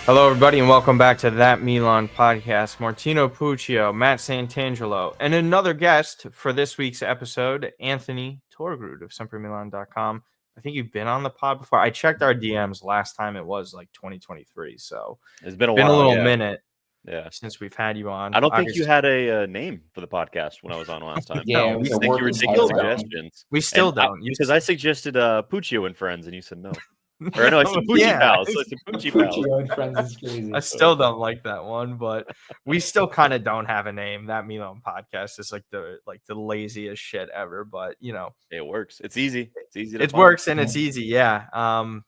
Hello, everybody, and welcome back to That Milan podcast. Martino Puccio, Matt Santangelo, and another guest for this week's episode, Anthony Torgrud of SempreMilan.com. I think you've been on the pod before. I checked our DMs last time. It was like 2023, so It's been a been a while, little yeah. minute Yeah. since we've had you on. I don't think you had a name for the podcast when I was on last time. Yeah, I we think you were taking suggestions. We still And don't. because I suggested Puccio and Friends, and you said no. Or no, I said Pucci Yeah. Pals. I said Pucci Pals. Puccio and Friends is crazy. I still don't like that one, but we still kind of don't have a name. That Milan podcast is like the laziest shit ever, but you know, it works. It's easy. It's easy. It works and it's easy, yeah.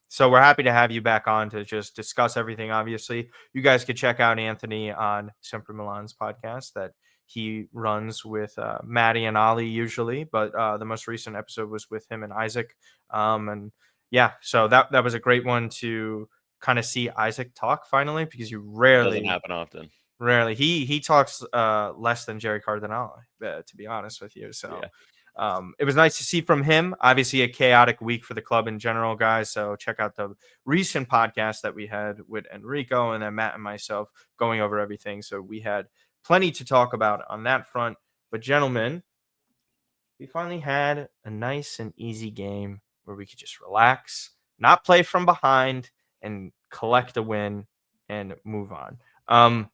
So we're happy to have you back on to just discuss everything. Obviously, you guys could check out Anthony on Sempre Milan's podcast that he runs with Maddie and Ali usually, but the most recent episode was with him and Isaac, and yeah, so that was a great one to kind of see Isaac talk finally, because you rarely doesn't happen often. Rarely. He talks less than Jerry Cardinale, to be honest with you. So it was nice to see from him. Obviously, a chaotic week for the club in general, guys. So check out the recent podcast that we had with Enrico and then Matt and myself going over everything. So we had plenty to talk about on that front. But gentlemen, we finally had a nice and easy game where we could just relax, not play from behind, and collect a win and move on.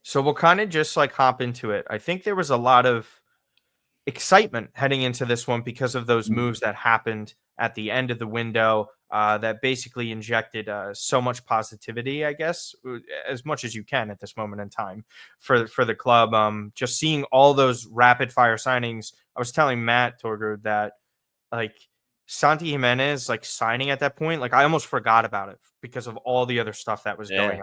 So we'll kind of just like hop into it. I think there was a lot of excitement heading into this one because of those moves that happened at the end of the window that basically injected so much positivity, I guess, as much as you can at this moment in time for the club. Just seeing all those rapid fire signings. I was telling Matt Torger that like Santi Jimenez like signing at that point, like I almost forgot about it because of all the other stuff that was going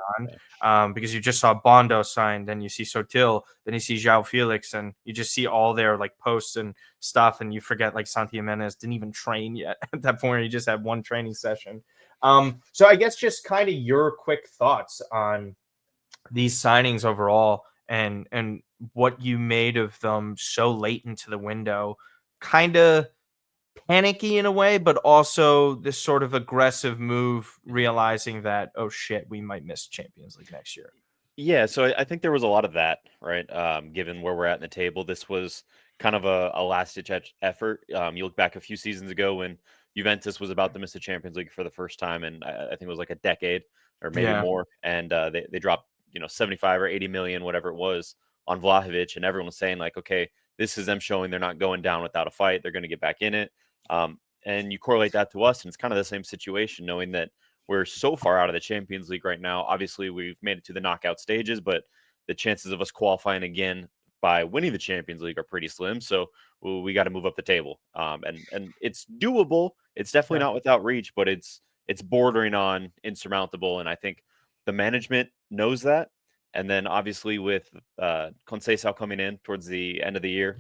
on. Because you just saw Bondo signed, then you see Sotil, then you see João Felix, and you just see all their like posts and stuff, and you forget like Santi Jimenez didn't even train yet at that point. He just had one training session. So I guess just kind of your quick thoughts on these signings overall and what you made of them so late into the window, kind of panicky in a way, but also this sort of aggressive move, realizing that, oh shit, we might miss Champions League next year. Yeah, so I think there was a lot of that, right? Given where we're at in the table, this was kind of a last-ditch effort. You look back a few seasons ago when Juventus was about to miss the Champions League for the first time, and I think it was like a decade or maybe more, and they dropped 75 or 80 million, whatever it was, on Vlahovic, and everyone was saying like, okay, this is them showing they're not going down without a fight. They're going to get back in it. And you correlate that to us, and it's kind of the same situation, knowing that we're so far out of the Champions League right now. Obviously, we've made it to the knockout stages, but the chances of us qualifying again by winning the Champions League are pretty slim. So we got to move up the table. And it's doable. It's definitely not without reach, but it's bordering on insurmountable. And I think the management knows that. And then obviously with Conceição coming in towards the end of the year,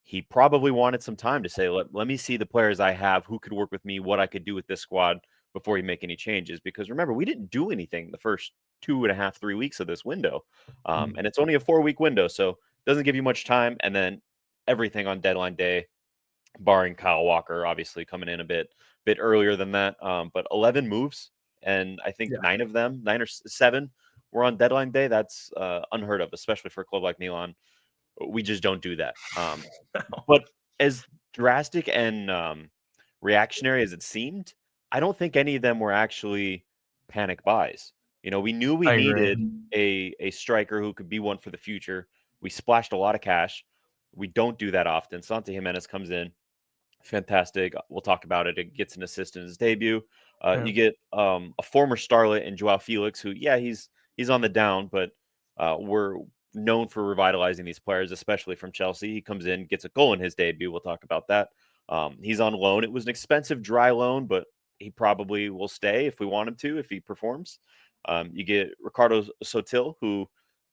he probably wanted some time to say, let me see the players I have, who could work with me, what I could do with this squad before you make any changes. Because remember, we didn't do anything the first 2.5, 3 weeks of this window. And it's only a 4-week window, so it doesn't give you much time. And then everything on deadline day, barring Kyle Walker, obviously coming in a bit earlier than that. But 11 moves, and I think 9 or 7 were on deadline day. That's unheard of, especially for a club like Milan. We just don't do that. But as drastic and reactionary as it seemed, I don't think any of them were actually panic buys. We knew we needed a striker who could be one for the future. We splashed a lot of cash. We don't do that often. Santi Jimenez comes in. Fantastic. We'll talk about it. It gets an assist in his debut. You get a former starlet in João Felix, who, he's on the down, but we're known for revitalizing these players, especially from Chelsea. He comes in, gets a goal in his debut. We'll talk about that. He's on loan. It was an expensive dry loan, but he probably will stay if we want him to, if he performs. You get Ricardo Sotil, who,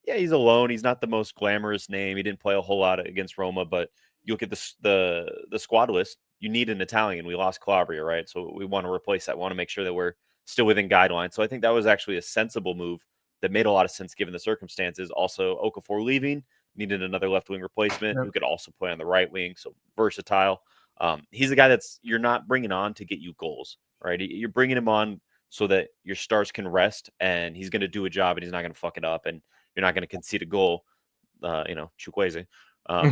he's a loan. He's not the most glamorous name. He didn't play a whole lot against Roma, but you look at the squad list, you need an Italian. We lost Calabria, right? So we want to replace that. We want to make sure that we're still within guidelines. So I think that was actually a sensible move that made a lot of sense given the circumstances. Also, Okafor leaving, needed another left wing replacement who could also play on the right wing, so versatile. He's a guy you're not bringing on to get you goals, right? You're bringing him on so that your stars can rest, and he's going to do a job and he's not going to fuck it up, and you're not going to concede a goal. Chukwueze.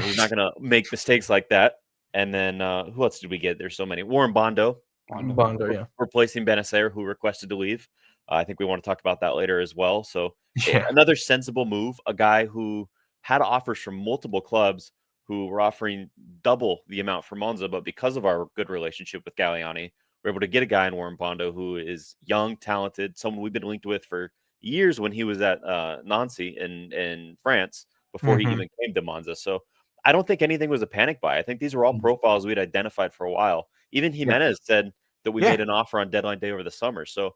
He's not going to make mistakes like that. And then who else did we get? There's so many. Warren Bondo, Bondo, yeah. replacing Bennacer, who requested to leave. I think we want to talk about that later as well. So Yeah. another sensible move, a guy who had offers from multiple clubs who were offering double the amount for Monza, but because of our good relationship with Galliani, we're able to get a guy in Warren Bondo who is young, talented, someone we've been linked with for years when he was at Nancy in France before he even came to Monza. So I don't think anything was a panic buy. I think these were all profiles we'd identified for a while. Even Jimenez said that we made an offer on deadline day over the summer. So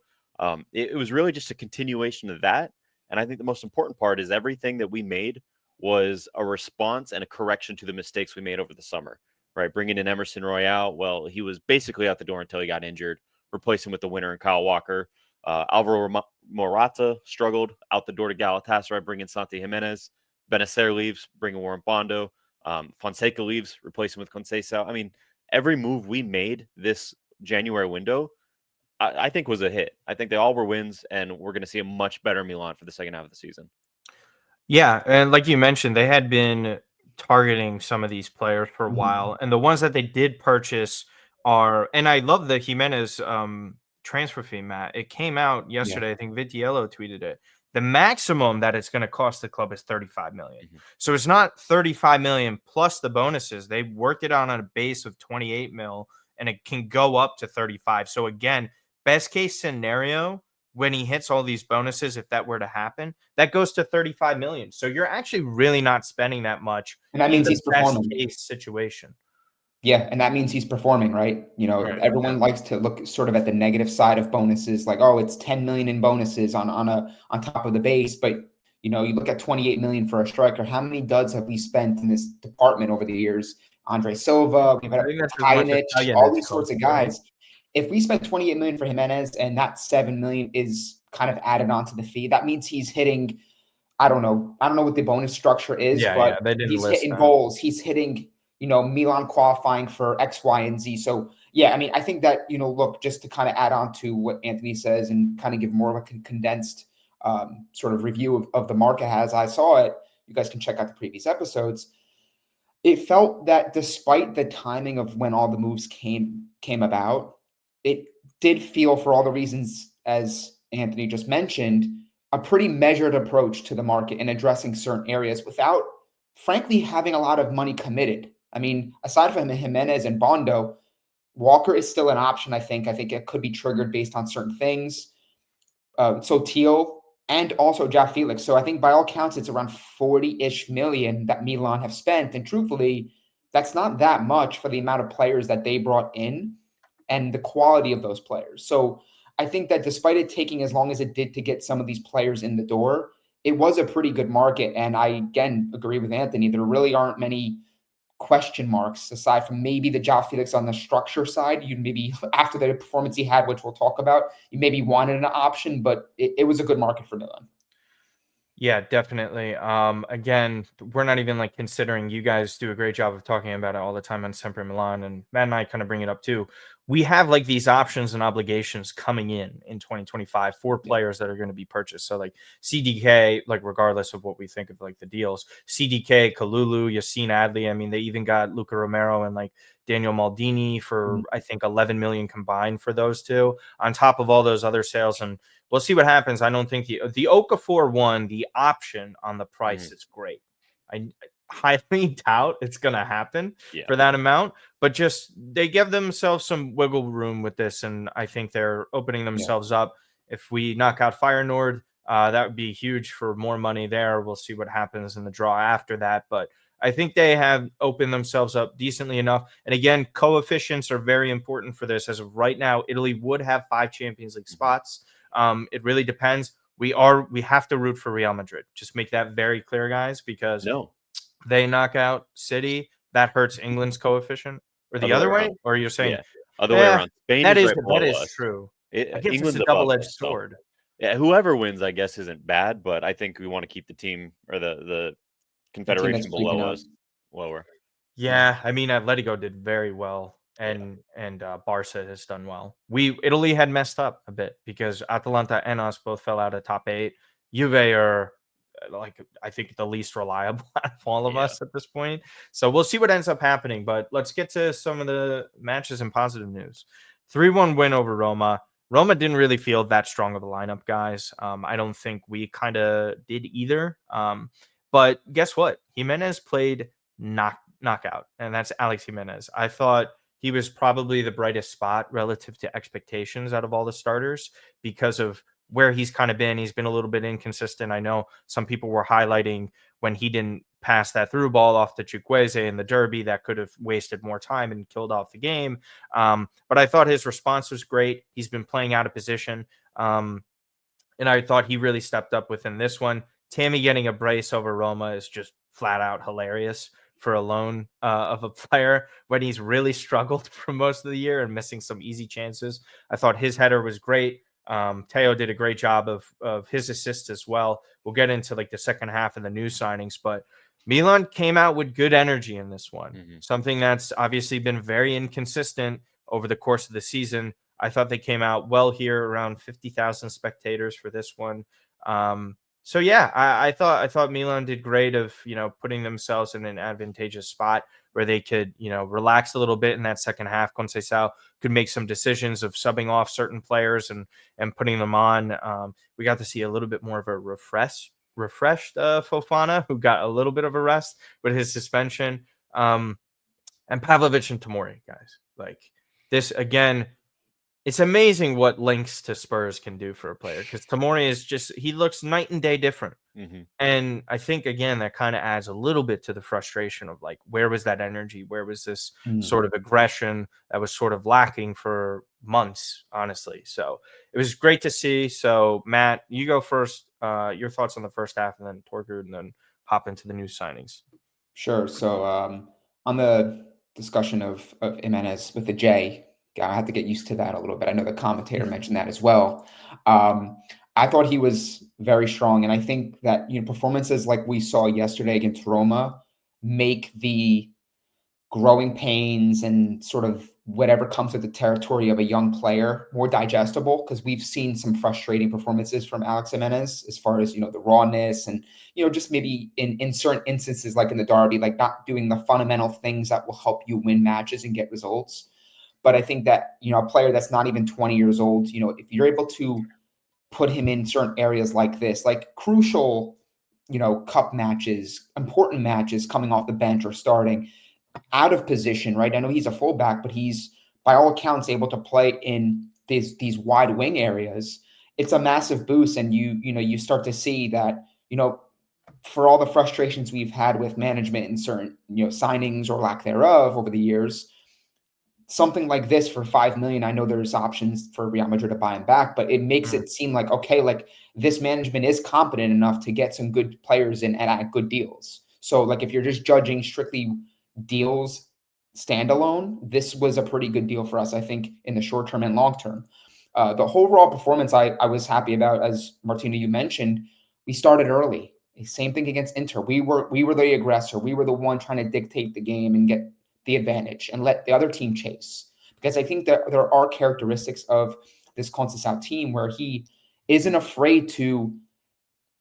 it was really just a continuation of that. And I think the most important part is everything that we made was a response and a correction to the mistakes we made over the summer, right? Bringing in Emerson Royale. Well, he was basically out the door until he got injured. Replacing with the winner in Kyle Walker. Alvaro Morata struggled out the door to Galatasaray, bringing Santi Jimenez. Bennacer leaves, bringing Warren Bondo. Fonseca leaves, replacing with Conceição. I mean, every move we made this January window, I think was a hit. I think they all were wins, and we're going to see a much better Milan for the second half of the season. Yeah, and like you mentioned, they had been targeting some of these players for a while, and the ones that they did purchase are, and I love the Jimenez transfer fee, Matt. It came out yesterday. I think Vitiello tweeted it. The maximum that it's going to cost the club is 35 million. So it's not 35 million plus the bonuses. They worked it on a base of 28 mil, and it can go up to 35. So again, best case scenario, when he hits all these bonuses, if that were to happen, that goes to 35 million. So you're actually really not spending that much. And that means he's performing. Best case situation. Yeah, and that means he's performing, right? You know, everyone likes to look sort of at the negative side of bonuses, like, oh, it's 10 million in bonuses on top of the base. But you know, you look at 28 million for a striker. How many duds have we spent in this department over the years? Andre Silva, we've had Tayanic, all these sorts of guys. If we spent 28 million for Jimenez and that 7 million is kind of added onto the fee, that means he's hitting, I don't know what the bonus structure is, but he's hitting goals. He's hitting, you know, Milan qualifying for X, Y, and Z. So, yeah, I mean, I think that, you know, look, just to kind of add on to what Anthony says and kind of give more of a condensed sort of review of the market as I saw it, you guys can check out the previous episodes. It felt that despite the timing of when all the moves came about, it did feel, for all the reasons as Anthony just mentioned, a pretty measured approach to the market and addressing certain areas without, frankly, having a lot of money committed. I mean, aside from Jimenez and Bondo, Walker is still an option, I think. I think it could be triggered based on certain things. So Teal and also João Felix. So I think by all counts, it's around 40-ish million that Milan have spent. And truthfully, that's not that much for the amount of players that they brought in and the quality of those players. So I think that despite it taking as long as it did to get some of these players in the door, it was a pretty good market. And I, again, agree with Anthony. There really aren't many question marks aside from maybe the João Felix on the structure side. You maybe, after the performance he had, which we'll talk about, you maybe wanted an option, but it was a good market for Milan. Yeah, definitely. Again, we're not even like considering, you guys do a great job of talking about it all the time on Sempre Milan, and Matt and I kind of bring it up too. We have like these options and obligations coming in 2025 for players that are going to be purchased. So like CDK, like regardless of what we think of like the deals, CDK, Kalulu, Yassine Adli. I mean, they even got Luca Romero and like Daniel Maldini for I think 11 million combined for those two, on top of all those other sales. And we'll see what happens. I don't think the Okafor one, the option on the price is great. I highly doubt it's going to happen for that amount, but just they give themselves some wiggle room with this, and I think they're opening themselves up. If we knock out Feyenoord, that would be huge for more money there. We'll see what happens in the draw after that, but I think they have opened themselves up decently enough. And again, coefficients are very important for this. As of right now, Italy would have 5 Champions League spots. It really depends. We have to root for Real Madrid. Just make that very clear, guys, because they knock out City. That hurts England's coefficient, or the other way. Or you're saying other way around? Spain that is true. I guess England's a double-edged sword. Yeah, whoever wins, I guess, isn't bad, but I think we want to keep the team or the confederation below us lower. Yeah, I mean, Atletico did very well and Barca has done well. Italy had messed up a bit because Atalanta and us both fell out of top 8. Juve are like I think the least reliable out of all of us at this point. So we'll see what ends up happening. But let's get to some of the matches and positive news. 3-1 win over Roma. Roma didn't really feel that strong of a lineup, guys. I don't think we kind of did either. But guess what? Jimenez played knockout, and that's Alex Jimenez. I thought he was probably the brightest spot relative to expectations out of all the starters because of where he's kind of been. He's been a little bit inconsistent. I know some people were highlighting when he didn't pass that through ball off to Chukwueze in the derby that could have wasted more time and killed off the game. But I thought his response was great. He's been playing out of position. And I thought he really stepped up within this one. Tammy getting a brace over Roma is just flat out hilarious for a loan of a player when he's really struggled for most of the year and missing some easy chances. I thought his header was great. Teo did a great job of his assists as well. We'll get into like the second half and the new signings, but Milan came out with good energy in this one. Something that's obviously been very inconsistent over the course of the season. I thought they came out well here, around 50,000 spectators for this one. So yeah, I thought Milan did great of, putting themselves in an advantageous spot where they could, relax a little bit in that second half. Conceição could make some decisions of subbing off certain players and putting them on. We got to see a little bit more of a refreshed Fofana, who got a little bit of a rest with his suspension. And Pavlovic and Tomori, guys. Like this again, it's amazing what links to Spurs can do for a player because Tomori he looks night and day different. And I think, again, that kind of adds a little bit to the frustration of like, where was that energy? Where was this sort of aggression that was sort of lacking for months, honestly? So it was great to see. So, Matt, you go first. Your thoughts on the first half, and then Torgud, and then hop into the new signings. Sure. So on the discussion of Jimenez with the J, I had to get used to that a little bit. I know the commentator mentioned that as well. I thought he was very strong. And I think that, performances like we saw yesterday against Roma make the growing pains and sort of whatever comes with the territory of a young player more digestible, because we've seen some frustrating performances from Alex Jimenez as far as, the rawness and, just maybe in certain instances, like in the derby, like not doing the fundamental things that will help you win matches and get results. But I think that, a player that's not even 20 years old, if you're able to put him in certain areas like this, like crucial, cup matches, important matches coming off the bench or starting out of position, right? I know he's a fullback, but he's by all accounts able to play in these wide wing areas. It's a massive boost. And you start to see that, for all the frustrations we've had with management and certain, signings or lack thereof over the years, something like this for 5 million, I know there's options for Real Madrid to buy him back, but it makes it seem like, okay, like this management is competent enough to get some good players in and at good deals. So like if you're just judging strictly deals standalone, this was a pretty good deal for us, I think, in the short term and long term. The whole overall performance I was happy about. As Martina, you mentioned, we started early. Same thing against Inter. We were the aggressor. We were the one trying to dictate the game and get the advantage and let the other team chase. Because I think that there are characteristics of this Conceição team where he isn't afraid to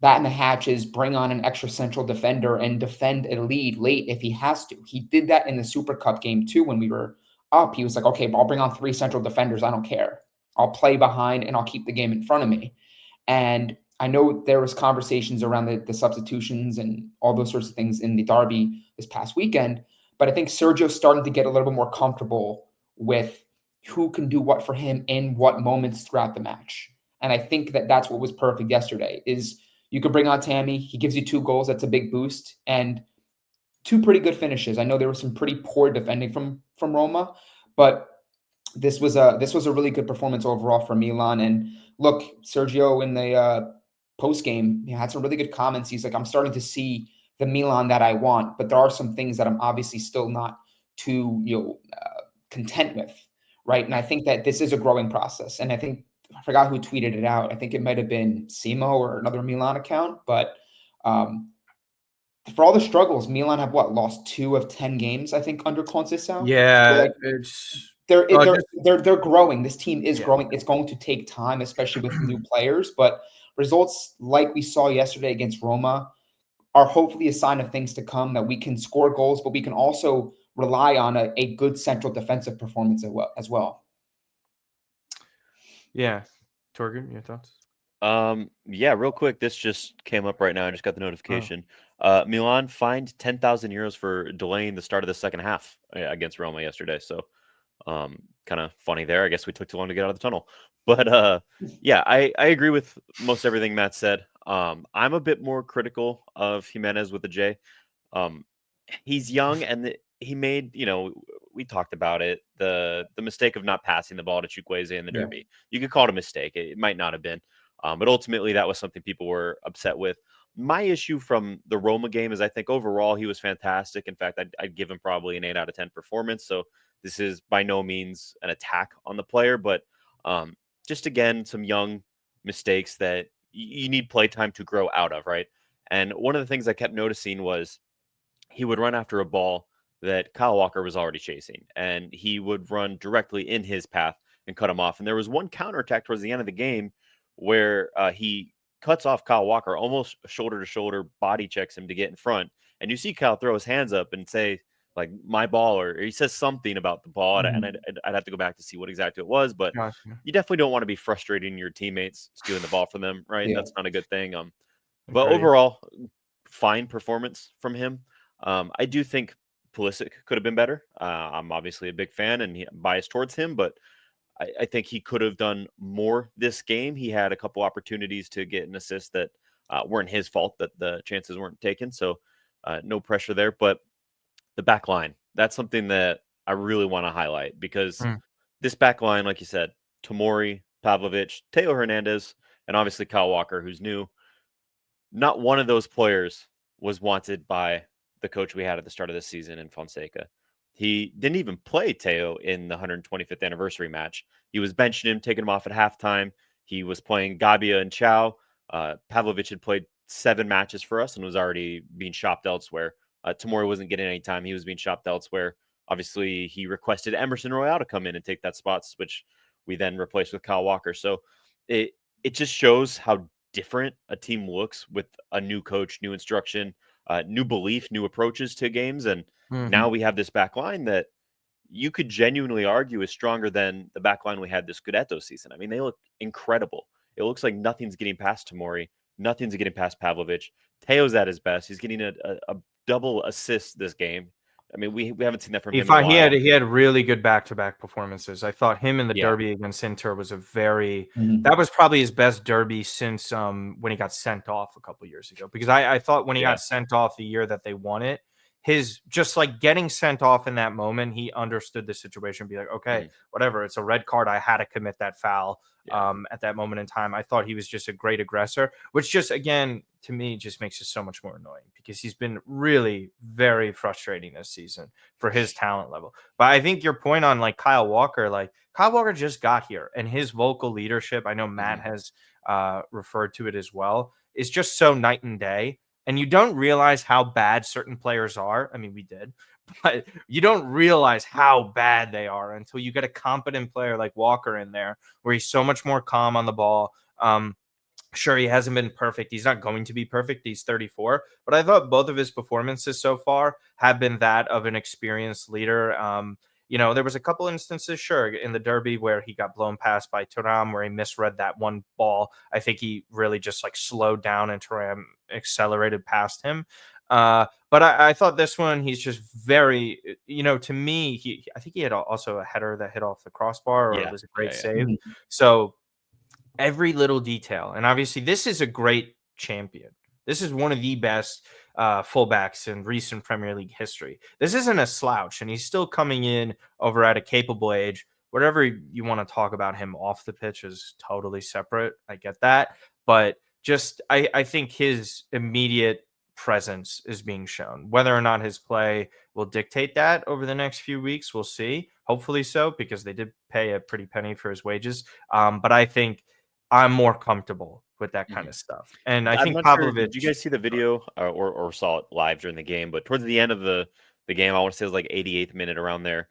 batten the hatches, bring on an extra central defender, and defend a lead late if he has to. He did that in the Super Cup game too when we were up. He was like, okay, I'll bring on 3 central defenders. I don't care. I'll play behind and I'll keep the game in front of me. And I know there was conversations around the substitutions and all those sorts of things in the derby this past weekend. But I think Sergio's starting to get a little bit more comfortable with who can do what for him in what moments throughout the match. And I think that that's what was perfect yesterday is you could bring on Tammy. He gives you 2 goals. That's a big boost. And 2 pretty good finishes. I know there was some pretty poor defending from Roma, but this was a really good performance overall for Milan. And look, Sergio in the post game, he had some really good comments. He's like, I'm starting to see the Milan that I want, but there are some things that I'm obviously still not too content with, right? And I think that this is a growing process. And I think I forgot who tweeted it out. I think it might have been Simo or another Milan account, but for all the struggles, Milan have lost 2 of 10 games, I think, under Conceição. Yeah, like, they're growing. This team is growing. It's going to take time, especially with new players. But results like we saw yesterday against Roma are hopefully a sign of things to come, that we can score goals, but we can also rely on a good central defensive performance as well. Yeah. Torgen, your thoughts? Yeah, real quick. This just came up right now. I just got the notification. Milan fined 10,000 euros for delaying the start of the second half against Roma yesterday. So, kind of funny there. I guess we took too long to get out of the tunnel. But yeah, I agree with most everything Matt said. I'm a bit more critical of Jimenez with the J. He's young, and he made, we talked about it, the mistake of not passing the ball to Chukwueze in the derby. You could call it a mistake. It might not have been. But ultimately, that was something people were upset with. My issue from the Roma game is I think overall he was fantastic. In fact, I'd give him probably an 8 out of 10 performance. So this is by no means an attack on the player, but just, again, some young mistakes that you need play time to grow out of, right? And one of the things I kept noticing was he would run after a ball that Kyle Walker was already chasing, and he would run directly in his path and cut him off. And there was one counterattack towards the end of the game where he cuts off Kyle Walker, almost shoulder to shoulder, body checks him to get in front. And you see Kyle throw his hands up and say, like, my ball, or he says something about the ball. And I'd have to go back to see what exactly it was. But you definitely don't want to be frustrating your teammates stealing the ball from them, right? That's not a good thing. But overall, fine performance from him. I do think Pulisic could have been better. I'm obviously a big fan and biased towards him, but I think he could have done more this game. He had a couple opportunities to get an assist that weren't his fault, that the chances weren't taken. So no pressure there. But the back line, that's something that I really want to highlight, because this back line, like you said, Tomori, Pavlovic, Teo Hernandez, and obviously Kyle Walker, who's new. Not one of those players was wanted by the coach we had at the start of the season in Fonseca. He didn't even play Teo in the 125th anniversary match. He was benching him, taking him off at halftime. He was playing Gabia and Chow. Pavlovic had played 7 matches for us and was already being shopped elsewhere. Tomori wasn't getting any time. He was being shopped elsewhere. Obviously, he requested Emerson Royale to come in and take that spot, which we then replaced with Kyle Walker. So it just shows how different a team looks with a new coach, new instruction, new belief, new approaches to games. And now we have this back line that you could genuinely argue is stronger than the back line we had this Scudetto season. I mean, they look incredible. It looks like nothing's getting past Tomori. Nothing's getting past Pavlovic. Teo's at his best. He's getting a double assist this game. I mean, we haven't seen that from him in a while. He had really good back-to-back performances. I thought him in the derby against Inter was a very that was probably his best derby since when he got sent off a couple years ago. Because I thought when he got sent off the year that they won it, his just like getting sent off in that moment, he understood the situation, be like, okay, whatever, it's a red card. I had to commit that foul at that moment in time. I thought he was just a great aggressor, which just, again, to me, just makes it so much more annoying, because he's been really very frustrating this season for his talent level. But I think your point on like Kyle Walker just got here, and his vocal leadership, I know Matt has referred to it as well, is just so night and day. And you don't realize how bad certain players are. I mean, we did, but you don't realize how bad they are until you get a competent player like Walker in there, where he's so much more calm on the ball. Sure, he hasn't been perfect. He's not going to be perfect. He's 34. But I thought both of his performances so far have been that of an experienced leader. There was a couple instances, sure, in the derby where he got blown past by Thuram, where he misread that one ball. I think he really just like slowed down and Thuram accelerated past him. But I thought this one, he's just very, to me, I think he had also a header that hit off the crossbar, or it was a great save. So every little detail. And obviously, this is a great champion. This is one of the best fullbacks in recent Premier League history. This isn't a slouch, and he's still coming in over at a capable age. Whatever you want to talk about him off the pitch is totally separate. I get that. But just I think his immediate presence is being shown. Whether or not his play will dictate that over the next few weeks, we'll see. Hopefully so, because they did pay a pretty penny for his wages. But I think I'm more comfortable with that kind of stuff. And I I'm think not sure. Pavlovic. Did you guys see the video or saw it live during the game? But towards the end of the game, I want to say it was like 88th minute around there.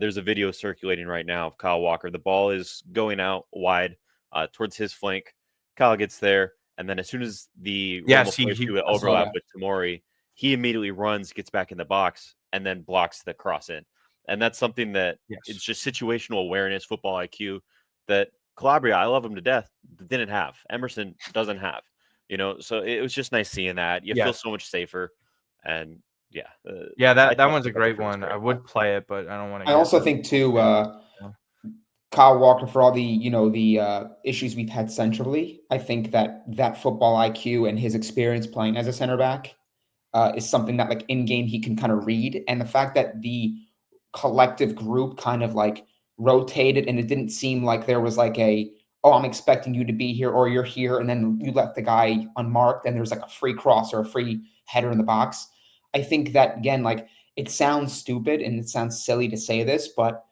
There's a video circulating right now of Kyle Walker. The ball is going out wide towards his flank. Kyle gets there, and then as soon as the Roma players do an overlap with Tomori, he immediately runs, gets back in the box, and then blocks the cross in. And that's something that it's just situational awareness, football IQ that Calabria, I love him to death, didn't have. Emerson doesn't have. So it was just nice seeing that. You feel so much safer, and that one's a great one. I would play it, but I don't want to. I also think too, Kyle Walker, for all the issues we've had centrally, I think that football IQ and his experience playing as a center back is something that like in game he can kind of read, and the fact that the collective group kind of like rotated and it didn't seem like there was like I'm expecting you to be here or you're here, and then you left the guy unmarked and there's like a free cross or a free header in the box. I think that, again, like it sounds stupid and it sounds silly to say this, but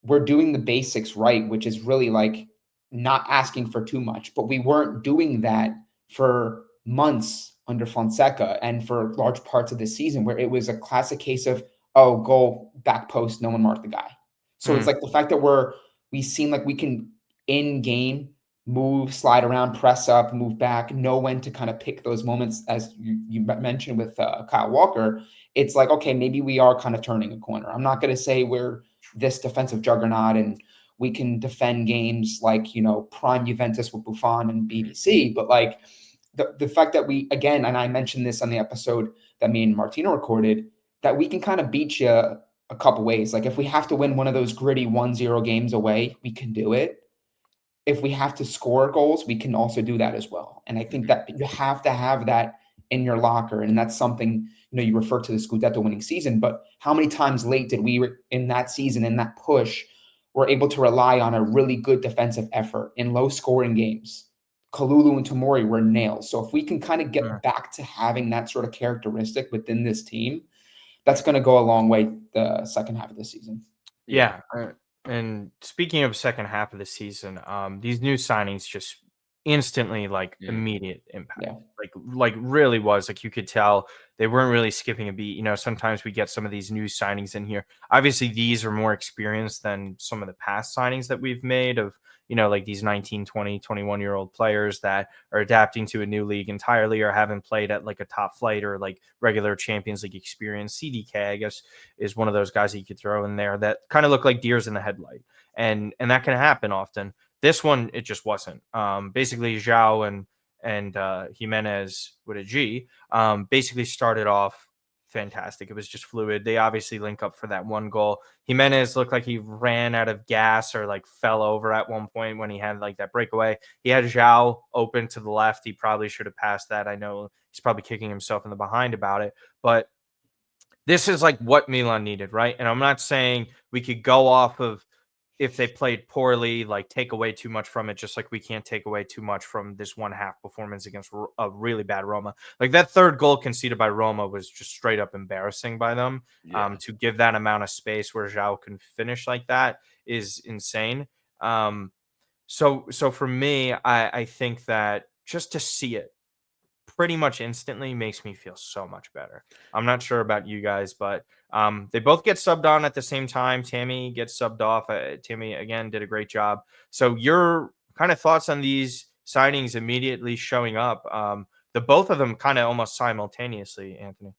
we're doing the basics right, which is really like not asking for too much. But we weren't doing that for months under Fonseca and for large parts of the season, where it was a classic case of, goal, back post, no one marked the guy. So it's like the fact that we seem like we can in game move, slide around, press up, move back, know when to kind of pick those moments, as you mentioned with Kyle Walker. It's like, okay, maybe we are kind of turning a corner. I'm not going to say we're this defensive juggernaut and we can defend games like, prime Juventus with Buffon and BBC, but like the fact that we, again, and I mentioned this on the episode that me and Martino recorded, that we can kind of beat you a couple ways. Like if we have to win one of those gritty 1-0 games away, we can do it. If we have to score goals, we can also do that as well. And I think that you have to have that in your locker. And that's something, you refer to the Scudetto winning season, but how many times late did we in that season, in that push, were able to rely on a really good defensive effort in low scoring games? Kalulu and Tomori were nails. So if we can kind of get back to having that sort of characteristic within this team, that's going to go a long way the second half of the season. Yeah. And speaking of second half of the season, these new signings just instantly immediate impact. Like really was like you could tell they weren't really skipping a beat. Sometimes we get some of these new signings in here. Obviously, these are more experienced than some of the past signings that we've made of like these 19, 20, 21-year-old players that are adapting to a new league entirely or haven't played at like a top flight or like regular Champions League experience. CDK, I guess, is one of those guys that you could throw in there that kind of look like deers in the headlight. And that can happen often. This one, it just wasn't. Basically, João and Jimenez with a G basically started off fantastic. It was just fluid. They obviously link up for that one goal. Jimenez looked like he ran out of gas or like fell over at one point when he had like that breakaway. He had João open to the left. He probably should have passed that. I know he's probably kicking himself in the behind about it, but this is like what Milan needed, right? And I'm not saying we could go off of if they played poorly, like take away too much from it, just like we can't take away too much from this one half performance against a really bad Roma. Like that third goal conceded by Roma was just straight up embarrassing by them. To give that amount of space where João can finish like that is insane. So for me, I think that just to see it pretty much instantly makes me feel so much better. I'm not sure about you guys, but they both get subbed on at the same time. Tammy gets subbed off. Tammy, again, did a great job. So your kind of thoughts on these signings immediately showing up, the both of them kind of almost simultaneously, Anthony?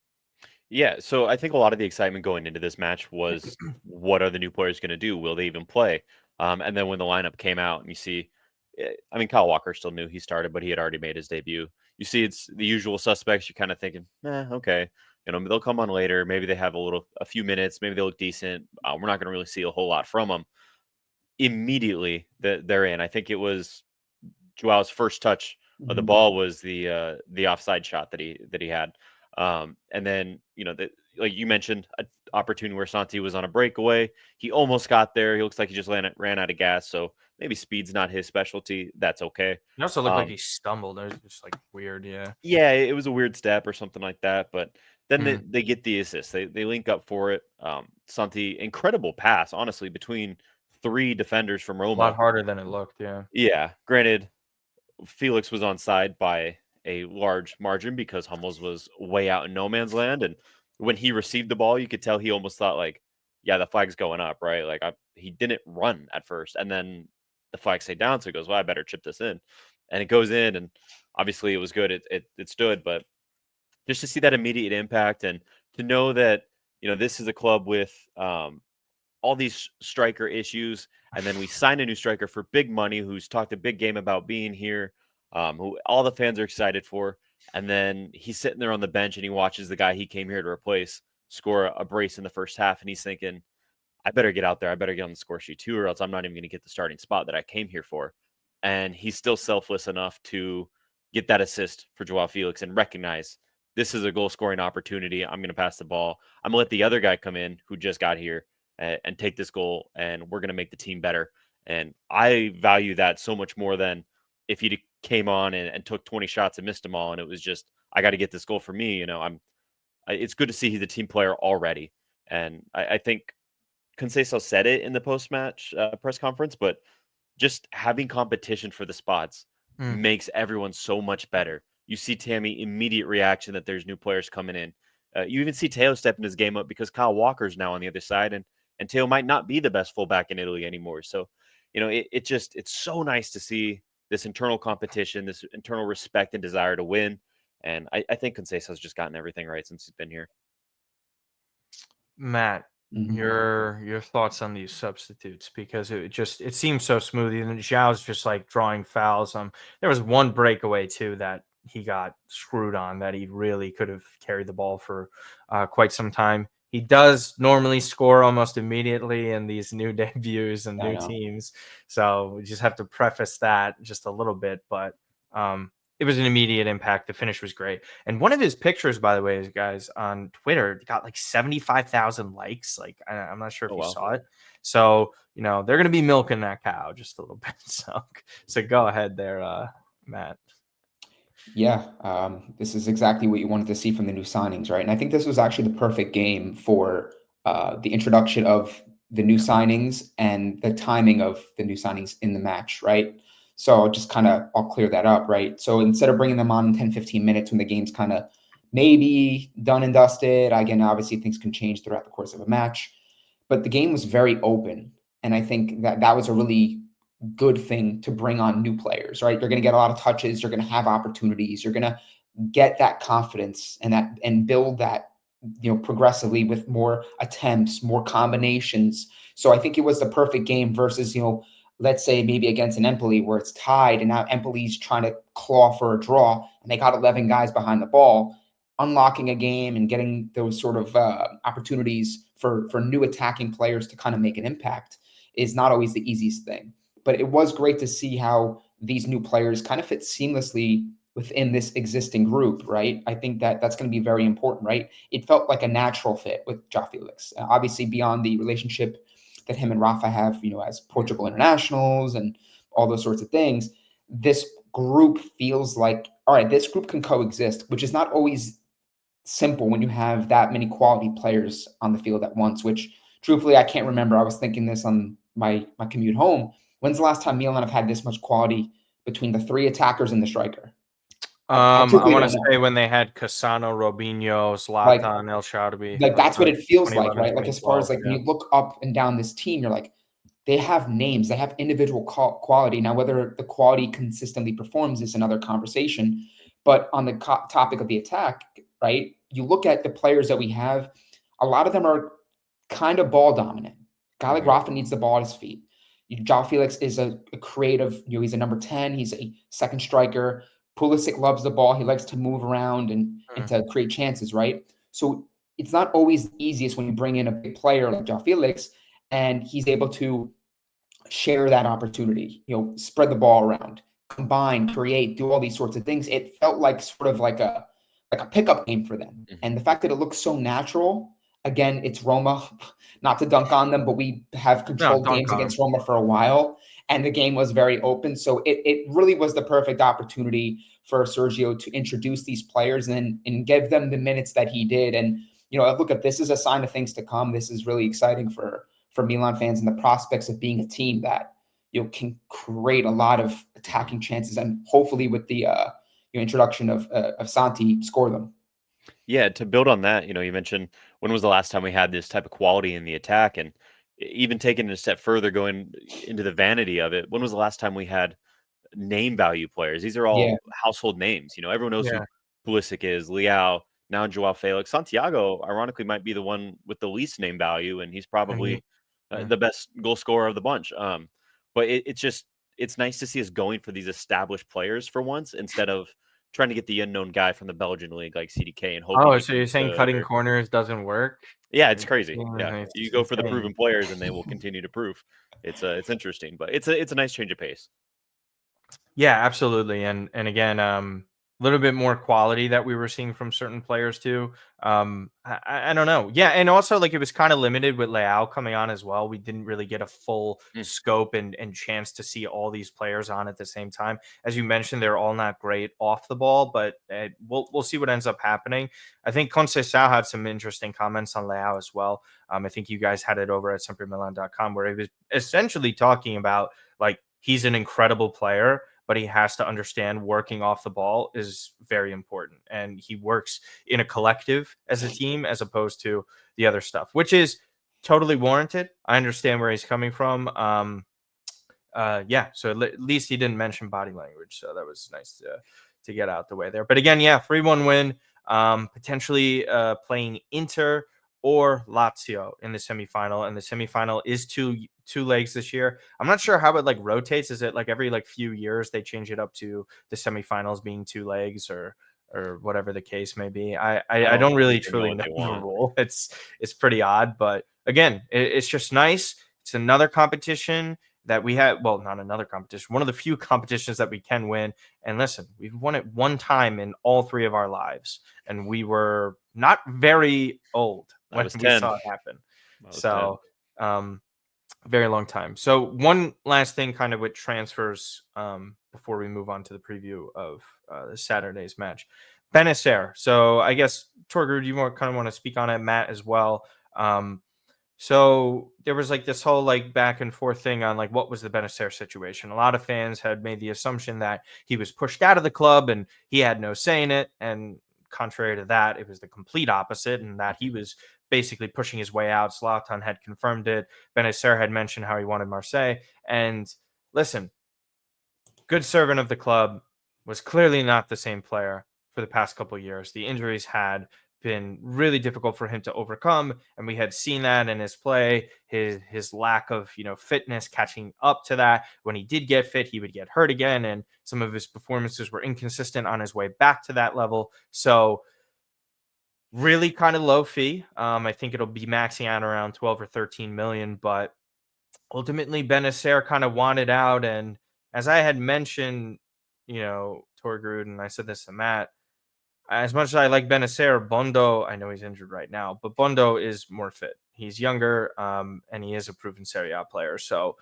Yeah, so I think a lot of the excitement going into this match was what are the new players going to do? Will they even play? And then when the lineup came out and you see, I mean, Kyle Walker still knew he started, but he had already made his debut. You see, it's the usual suspects. You're kind of thinking, okay, they'll come on later. Maybe they have a few minutes. Maybe they look decent. We're not going to really see a whole lot from them. Immediately, they're in. I think it was Joao's first touch of the ball was the offside shot that he had. And then, like you mentioned, an opportunity where Santi was on a breakaway. He almost got there. He looks like he just ran out of gas. So maybe speed's not his specialty. That's okay. It also looked like he stumbled. It was just like weird. Yeah. Yeah, it was a weird step or something like that. But then they get the assist. They link up for it. Santi, incredible pass, honestly, between three defenders from Roma. A lot harder than it looked. Yeah. Yeah. Granted, Felix was onside by a large margin because Hummels was way out in no man's land. And when he received the ball, you could tell he almost thought like, yeah, the flag's going up, right? Like he didn't run at first. And then the flag stayed down. So he goes, well, I better chip this in. And it goes in. And obviously it was good. It stood. But just to see that immediate impact and to know that, this is a club with all these striker issues. And then we signed a new striker for big money who's talked a big game about being here, who all the fans are excited for. And then he's sitting there on the bench and he watches the guy he came here to replace score a brace in the first half. And he's thinking, I better get out there. I better get on the score sheet too, or else I'm not even going to get the starting spot that I came here for. And he's still selfless enough to get that assist for João Felix and recognize this is a goal scoring opportunity. I'm going to pass the ball. I'm going to let the other guy come in who just got here and take this goal, and we're going to make the team better. And I value that so much more than if he came on and took 20 shots and missed them all, and it was just, I got to get this goal for me. It's good to see he's a team player already. And I think Conceição said it in the post-match press conference, but just having competition for the spots makes everyone so much better. You see Tammy immediate reaction that there's new players coming in. You even see Teo stepping his game up because Kyle Walker's now on the other side, and Teo might not be the best fullback in Italy anymore. So, it's so nice to see this internal competition, this internal respect and desire to win. And I think Conceição's just gotten everything right since he's been here. Matt, your thoughts on these substitutes, because it seems so smooth. And João's just like drawing fouls. There was one breakaway too that he got screwed on that he really could have carried the ball for quite some time. He does normally score almost immediately in these new debuts and new teams. So we just have to preface that just a little bit, but it was an immediate impact. The finish was great. And one of his pictures, by the way, on on Twitter, got like 75,000 likes. Like, I'm not sure if you saw it. So, they're going to be milking that cow just a little bit. So go ahead there, Matt. Yeah, this is exactly what you wanted to see from the new signings, right? And I think this was actually the perfect game for the introduction of the new signings and the timing of the new signings in the match, right? So I'll clear that up, right? So instead of bringing them on in 10, 15 minutes when the game's kind of maybe done and dusted, again, obviously things can change throughout the course of a match, but the game was very open. And I think that was a really good thing to bring on new players, right? You're going to get a lot of touches. You're going to have opportunities. You're going to get that confidence and build that, progressively with more attempts, more combinations. So I think it was the perfect game versus, let's say maybe against an Empoli where it's tied and now Empoli's trying to claw for a draw and they got 11 guys behind the ball. Unlocking a game and getting those sort of opportunities for new attacking players to kind of make an impact is not always the easiest thing. But it was great to see how these new players kind of fit seamlessly within this existing group, right? I think that's going to be very important, right? It felt like a natural fit with João Felix. Obviously, beyond the relationship that him and Rafa have, as Portugal internationals and all those sorts of things, this group feels like, all right, this group can coexist, which is not always simple when you have that many quality players on the field at once, which truthfully, I can't remember. I was thinking this on my commute home. When's the last time Milan have had this much quality between the three attackers and the striker? I want to say when they had Cassano, Robinho, Zlatan, El Shaarawy. Like that's what it feels like, right? Like as far as like when you look up and down this team, you're like, they have names, they have individual quality. Now, whether the quality consistently performs is another conversation. But on the topic of the attack, right? You look at the players that we have, a lot of them are kind of ball dominant. Guy like Rafa needs the ball at his feet. João Felix is a creative, he's a number 10. He's a second striker. Pulisic loves the ball. He likes to move around and to create chances, right? So it's not always the easiest when you bring in a big player like João Felix and he's able to share that opportunity, spread the ball around, combine, create, do all these sorts of things. It felt like sort of like a pickup game for them. And the fact that it looks so natural, again, it's Roma, not to dunk on them, but we have controlled games against Roma for a while, and the game was very open. So it really was the perfect opportunity for Sergio to introduce these players and give them the minutes that he did. And, look, at this is a sign of things to come. This is really exciting for Milan fans and the prospects of being a team that, can create a lot of attacking chances, and hopefully with the introduction of Santi, score them. Yeah, to build on that, you mentioned when was the last time we had this type of quality in the attack, and even taking it a step further, going into the vanity of it, when was the last time we had name value players? These are all household names. Everyone knows who Pulisic is, Leao, now João Felix. Santiago, ironically, might be the one with the least name value, and he's probably the best goal scorer of the bunch. But it's nice to see us going for these established players for once, instead of trying to get the unknown guy from the Belgian league like CDK and hoping. Oh, so you're saying cutting corners doesn't work? Yeah, it's crazy. Yeah, you go for the proven players, and they will continue to prove. It's interesting, but it's a nice change of pace. Yeah, absolutely. And again, a little bit more quality that we were seeing from certain players too. I don't know. Yeah, and also like it was kind of limited with Leao coming on as well. We didn't really get a full scope and chance to see all these players on at the same time. As you mentioned, they're all not great off the ball, but we'll see what ends up happening. I think Conceição had some interesting comments on Leao as well. I think you guys had it over at sempremilan.com, where he was essentially talking about like he's an incredible player, but he has to understand working off the ball is very important. And he works in a collective as a team as opposed to the other stuff, which is totally warranted. I understand where he's coming from. So at least he didn't mention body language. So that was nice to get out the way there. But again, 3-1 win, potentially playing Inter or Lazio in the semifinal. And the semifinal is two legs this year. I'm not sure how it like rotates. Is it like every like few years they change it up to the semifinals being 2 legs or whatever the case may be? I don't really truly know the rule. It's pretty odd, but again, it's just nice. It's another competition that we have. Well, not another competition. One of the few competitions that we can win. And listen, we've won it one time in all 3 of our lives, and we were not very old when we saw it happen. So, very long time. So one last thing kind of with transfers before we move on to the preview of Saturday's match. Bennacer. So I guess, Torger, you kind of want to speak on it, Matt, as well. So there was like this whole like back and forth thing on like what was the Bennacer situation. A lot of fans had made the assumption that he was pushed out of the club and he had no say in it. And contrary to that, it was the complete opposite, and that he was basically pushing his way out. Zlatan had confirmed it. Bennacer had mentioned how he wanted Marseille. And listen, good servant of the club, was clearly not the same player for the past couple of years. The injuries had been really difficult for him to overcome, and we had seen that in his play, his lack of fitness catching up to that. When he did get fit, he would get hurt again, and some of his performances were inconsistent on his way back to that level. So really kind of low fee. I think it'll be maxing out around 12 or 13 million, but ultimately Bennacer kind of wanted out. And as I had mentioned, Torgrud, and I said this to Matt, as much as I like Bennacer, Bondo, I know he's injured right now, but Bondo is more fit. He's younger, and he is a proven Serie A player. So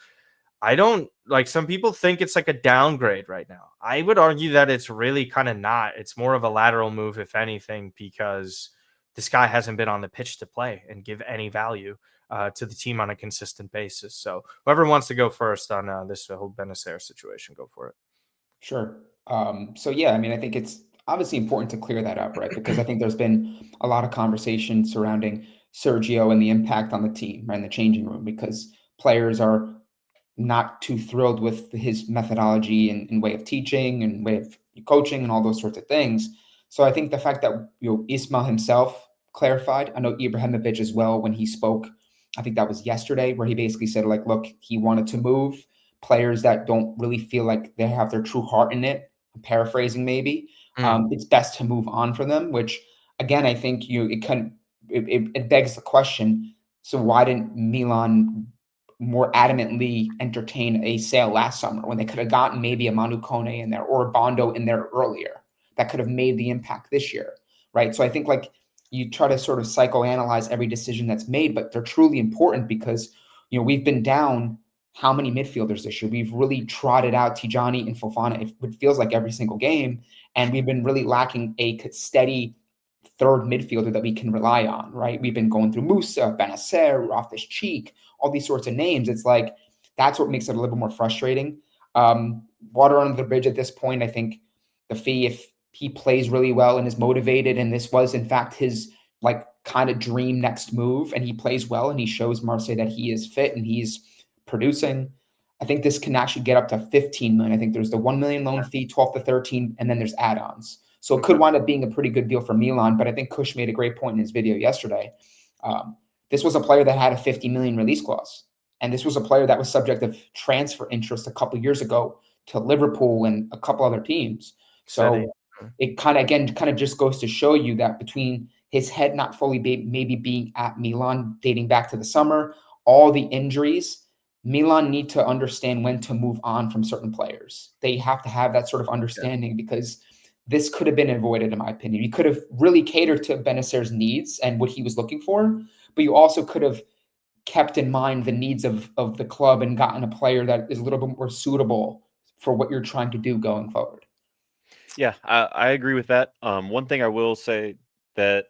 I don't like, some people think it's like a downgrade right now. I would argue that it's really kind of not. It's more of a lateral move, if anything, because this guy hasn't been on the pitch to play and give any value to the team on a consistent basis. So whoever wants to go first on this whole Bennacer situation, go for it. Sure. So yeah, I mean, I think it's obviously important to clear that up, right? Because I think there's been a lot of conversation surrounding Sergio and the impact on the team, right, in the changing room, because players are not too thrilled with his methodology and way of teaching and way of coaching and all those sorts of things. So I think the fact that Ismail himself clarified, I know Ibrahimovic as well, when he spoke, I think that was yesterday, where he basically said, like, look, he wanted to move players that don't really feel like they have their true heart in it. I'm paraphrasing maybe. It's best to move on from them, which again, I think it begs the question. So why didn't Milan more adamantly entertain a sale last summer when they could have gotten maybe a Manu Kone in there or a Bondo in there earlier that could have made the impact this year, right? So I think like you try to sort of psychoanalyze every decision that's made, but they're truly important because, we've been down how many midfielders this year? We've really trotted out Tijani and Fofana, it feels like every single game, and we've been really lacking a steady third midfielder that we can rely on, right? We've been going through Musa, Bennacer, Loftus-Cheek, all these sorts of names. It's like, that's what makes it a little bit more frustrating. Water under the bridge at this point. I think the fee, if he plays really well and is motivated, and this was in fact his like kind of dream next move, and he plays well and he shows Marseille that he is fit and he's producing, I think this can actually get up to 15 million. I think there's the 1 million loan fee, 12 to 13, and then there's add-ons. So it could wind up being a pretty good deal for Milan. But I think Kush made a great point in his video yesterday. This was a player that had a 50 million release clause. And this was a player that was subject of transfer interest a couple of years ago to Liverpool and a couple other teams. So it kind of just goes to show you that between his head not fully maybe being at Milan dating back to the summer, all the injuries, Milan need to understand when to move on from certain players. They have to have that sort of understanding because this could have been avoided, in my opinion. You could have really catered to Bennacer's needs and what he was looking for, but you also could have kept in mind the needs of the club and gotten a player that is a little bit more suitable for what you're trying to do going forward. Yeah, I agree with that. One thing I will say that,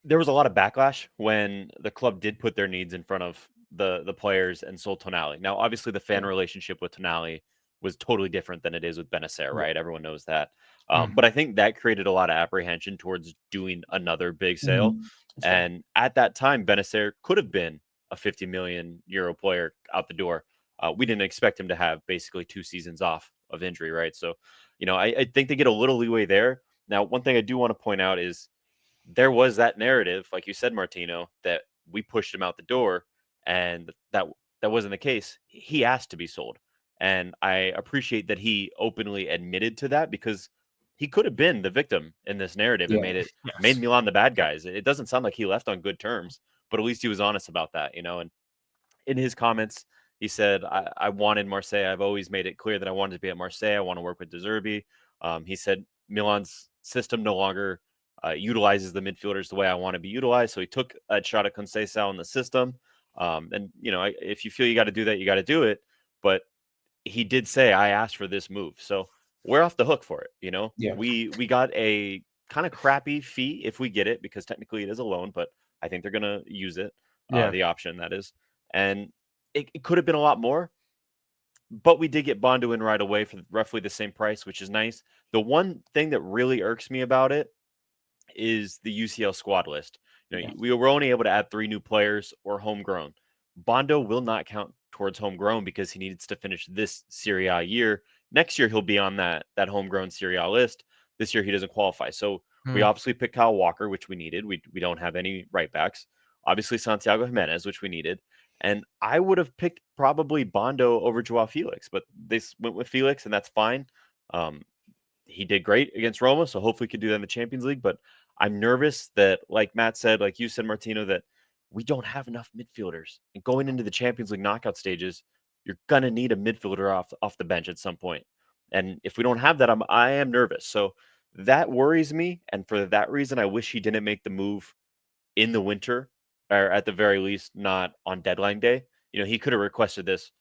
there was a lot of backlash when the club did put their needs in front of the players and sold Tonali. Now, obviously, the fan relationship with Tonali was totally different than it is with Bennacer, right? Everyone knows that. But I think that created a lot of apprehension towards doing another big sale. And at that time, Bennacer could have been a 50 million euro player out the door. We didn't expect him to have basically 2 seasons off of injury, right? So, I think they get a little leeway there. Now, one thing I do want to point out is there was that narrative, like you said, Martino, that we pushed him out the door, and that wasn't the case. He asked to be sold. And I appreciate that he openly admitted to that because he could have been the victim in this narrative and made Milan the bad guys. It doesn't sound like he left on good terms, but at least he was honest about that, And in his comments, he said, I wanted Marseille. I've always made it clear that I wanted to be at Marseille. I want to work with De Zerbi. He said Milan's system no longer utilizes the midfielders the way I want to be utilized. So he took a shot at Conceição in the system. And, if you feel you got to do that, you got to do it. But he did say, I asked for this move. So we're off the hook for it. We got a kind of crappy fee if we get it, because technically it is a loan, but I think they're going to use it. The option, that is. And it could have been a lot more, but we did get Bondo in right away for roughly the same price, which is nice. The one thing that really irks me about it is the UCL squad list. We were only able to add 3 new players or homegrown. Bondo will not count towards homegrown because he needs to finish this Serie A year. Next year, he'll be on that homegrown Serie A list. This year, he doesn't qualify. So we obviously picked Kyle Walker, which we needed. We don't have any right backs. Obviously, Santiago Jimenez, which we needed. And I would have picked probably Bondo over João Felix, but they went with Felix, and that's fine. He did great against Roma, so hopefully he could do that in the Champions League. But I'm nervous that, like Matt said, like you said, Martino, that we don't have enough midfielders. And going into the Champions League knockout stages, you're going to need a midfielder off the bench at some point. And if we don't have that, I am nervous. So that worries me. And for that reason, I wish he didn't make the move in the winter, or at the very least, not on deadline day. He could have requested this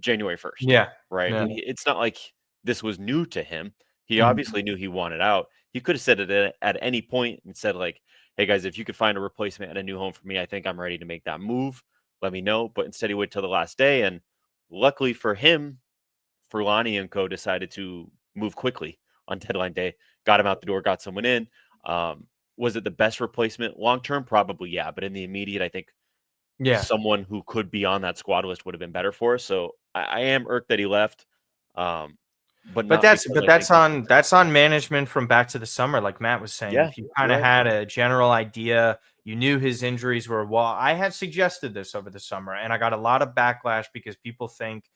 January 1st. Yeah. Right. Yeah. It's not like this was new to him. He obviously knew he wanted out. He could have said it at any point and said, like, hey, guys, if you could find a replacement and a new home for me, I think I'm ready to make that move. Let me know. But instead, he waited till the last day. And luckily for him, Furlani and co. decided to move quickly on deadline day, got him out the door, got someone in. Was it the best replacement long term? Probably, yeah. But in the immediate, I think someone who could be on that squad list would have been better for us. So I am irked that he left. But that's on management from back to the summer, like Matt was saying. If you kind of had a general idea, you knew his injuries were. Well, I had suggested this over the summer, and I got a lot of backlash because people think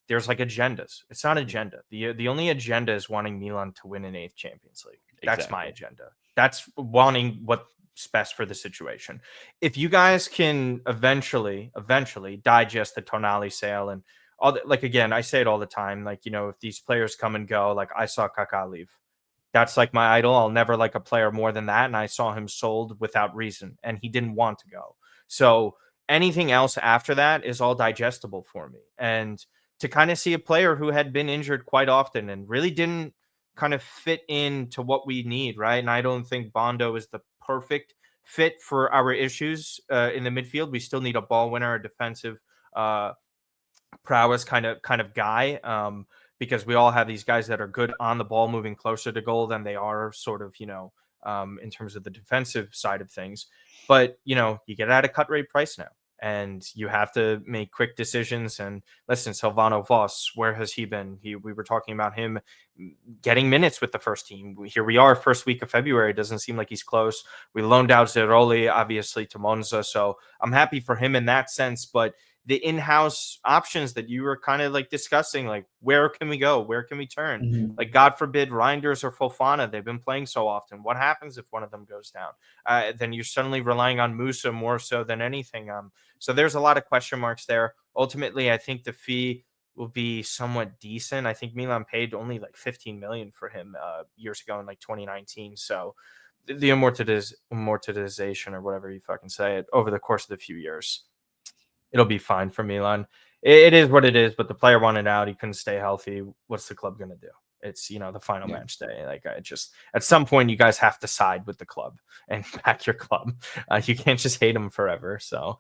there's like agendas. It's not agenda. The only agenda is wanting Milan to win an 8th Champions League. That's my agenda. That's wanting what's best for the situation. If you guys can eventually digest the Tonali sale and all the, like, again, I say it all the time, like, if these players come and go, like I saw Kaká leave. That's like my idol. I'll never like a player more than that. And I saw him sold without reason, and he didn't want to go. So anything else after that is all digestible for me. And to kind of see a player who had been injured quite often and really didn't kind of fit into what we need, right? And I don't think Bondo is the perfect fit for our issues in the midfield. We still need a ball winner, a defensive prowess kind of guy. Because we all have these guys that are good on the ball, moving closer to goal than they are sort of, in terms of the defensive side of things. But, you get at a cut rate price now, and you have to make quick decisions. And listen, Silvano Voss, where has he been? We were talking about him getting minutes with the first team. Here we are, first week of February. It doesn't seem like he's close. We loaned out Zeroli, obviously, to Monza. So I'm happy for him in that sense. But the in-house options that you were kind of like discussing, like where can we go? Where can we turn? Mm-hmm. Like, God forbid, Reinders or Fofana, they've been playing so often. What happens if one of them goes down? Then you're suddenly relying on Musa more so than anything. So there's a lot of question marks there. Ultimately, I think the fee will be somewhat decent. I think Milan paid only like 15 million for him years ago in like 2019. So the amortization or whatever you fucking say it over the course of the few years, it'll be fine for Milan. It is what it is, but the player wanted out. He couldn't stay healthy. What's the club going to do? It's, the final match day. Like, I just, at some point, you guys have to side with the club and back your club. You can't just hate them forever. So,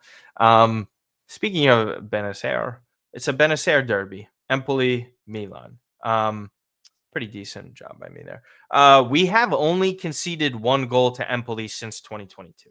speaking of Bennacer, it's a Bennacer derby. Empoli, Milan. Pretty decent job by me there. We have only conceded 1 goal to Empoli since 2022.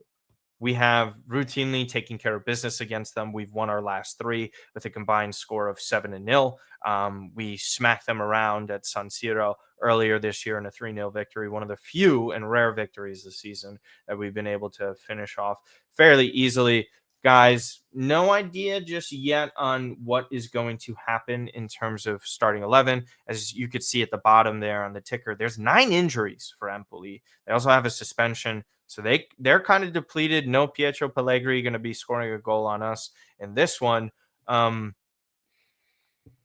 We have routinely taken care of business against them. We've won our last 3 with a combined score of 7-0. We smacked them around at San Siro earlier this year in a 3-0 victory, one of the few and rare victories this season that we've been able to finish off fairly easily. Guys, no idea just yet on what is going to happen in terms of starting 11. As you could see at the bottom there on the ticker, there's 9 injuries for Empoli. They also have a suspension. So they're kind of depleted. No Pietro Pellegrini going to be scoring a goal on us in this one.